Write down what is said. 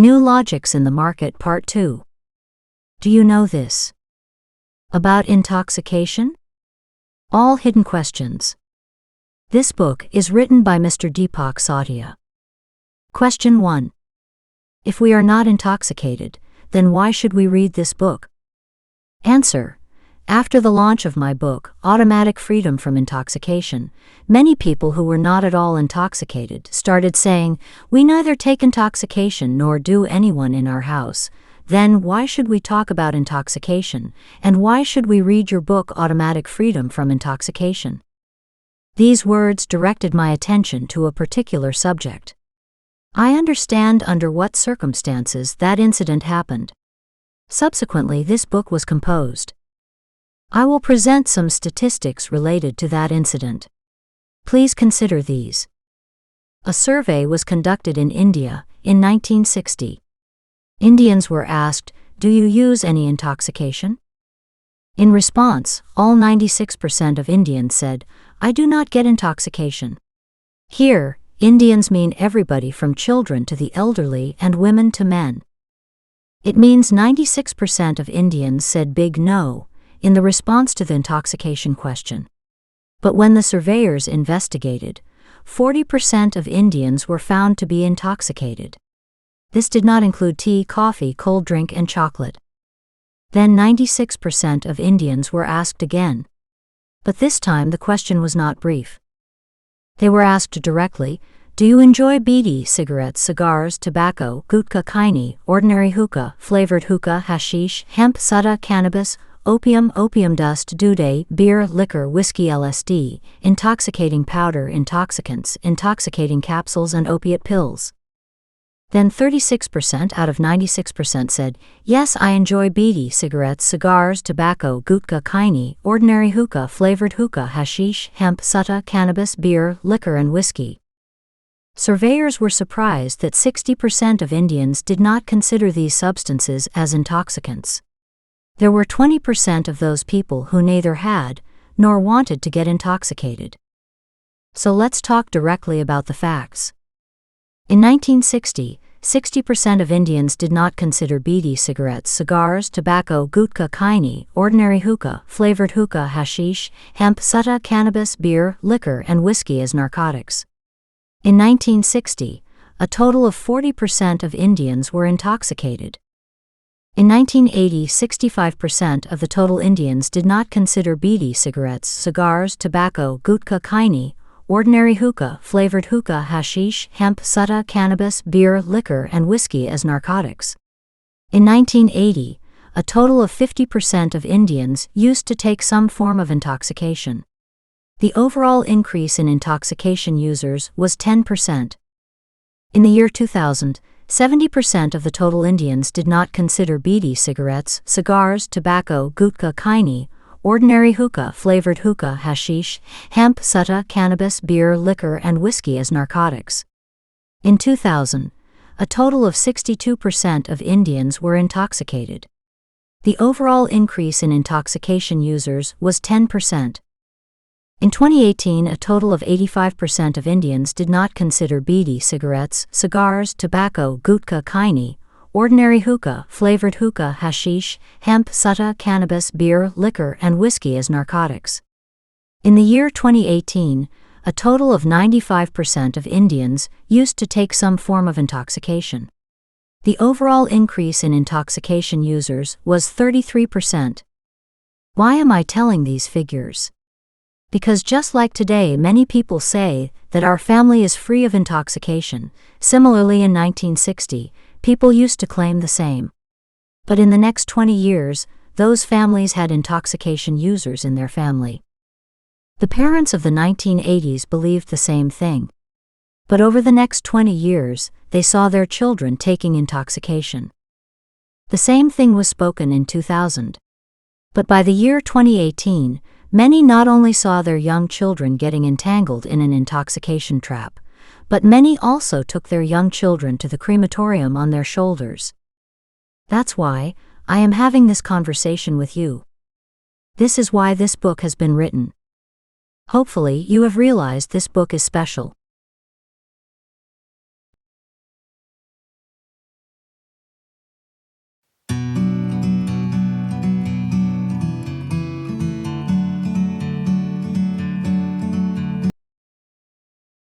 New Logics in the Market Part 2. Do you know this? About intoxication? All Hidden Questions. This book is written by Mr. Deepak Satya. Question 1. If we are not intoxicated, then why should we read this book? Answer. After the launch of my book, Automatic Freedom from Intoxication, many people who were not at all intoxicated started saying, "We neither take intoxication nor do anyone in our house. Then why should we talk about intoxication, and why should we read your book Automatic Freedom from Intoxication?" These words directed my attention to a particular subject. I understand under what circumstances that incident happened. Subsequently, this book was composed. I will present some statistics related to that incident. Please consider these. A survey was conducted in India in 1960. Indians were asked, "Do you use any intoxication?" In response, all 96% of Indians said, "I do not get intoxication." Here, Indians mean everybody from children to the elderly and women to men. It means 96% of Indians said big no in the response to the intoxication question. But when the surveyors investigated, 40% of Indians were found to be intoxicated. This did not include tea, coffee, cold drink, and chocolate. Then 96% of Indians were asked again. But this time the question was not brief. They were asked directly, "Do you enjoy bidi, cigarettes, cigars, tobacco, gutka, khaini, ordinary hookah, flavored hookah, hashish, hemp, sutta, cannabis, opium, opium dust, dude, beer, liquor, whiskey, LSD, intoxicating powder, intoxicants, intoxicating capsules, and opiate pills?" Then 36% out of 96% said, "Yes, I enjoy bidi, cigarettes, cigars, tobacco, gutka, khaini, ordinary hookah, flavored hookah, hashish, hemp, sutta, cannabis, beer, liquor, and whiskey." Surveyors were surprised that 60% of Indians did not consider these substances as intoxicants. There were 20% of those people who neither had nor wanted to get intoxicated. So let's talk directly about the facts. In 1960, 60% of Indians did not consider bidi, cigarettes, cigars, tobacco, gutka, khaini, ordinary hookah, flavored hookah, hashish, hemp, sutta, cannabis, beer, liquor, and whiskey as narcotics. In 1960, a total of 40% of Indians were intoxicated. In 1980, 65% of the total Indians did not consider bidi, cigarettes, cigars, tobacco, gutka, khaini, ordinary hookah, flavored hookah, hashish, hemp, sutta, cannabis, beer, liquor, and whiskey as narcotics. In 1980, a total of 50% of Indians used to take some form of intoxication. The overall increase in intoxication users was 10%. In the year 2000, 70% of the total Indians did not consider bidi, cigarettes, cigars, tobacco, gutka, khaini, ordinary hookah, flavored hookah, hashish, hemp, sutta, cannabis, beer, liquor, and whiskey as narcotics. In 2000, a total of 62% of Indians were intoxicated. The overall increase in intoxication users was 10%. In 2018, a total of 85% of Indians did not consider bidi, cigarettes, cigars, tobacco, gutka, khaini, ordinary hookah, flavored hookah, hashish, hemp, sutta, cannabis, beer, liquor, and whiskey as narcotics. In the year 2018, a total of 95% of Indians used to take some form of intoxication. The overall increase in intoxication users was 33%. Why am I telling these figures? Because just like today, many people say that our family is free of intoxication. Similarly, in 1960, people used to claim the same. But in the next 20 years, those families had intoxication users in their family. The parents of the 1980s believed the same thing. But over the next 20 years, they saw their children taking intoxication. The same thing was spoken in 2000. But by the year 2018, many not only saw their young children getting entangled in an intoxication trap, but many also took their young children to the crematorium on their shoulders. That's why I am having this conversation with you. This is why this book has been written. Hopefully, you have realized this book is special.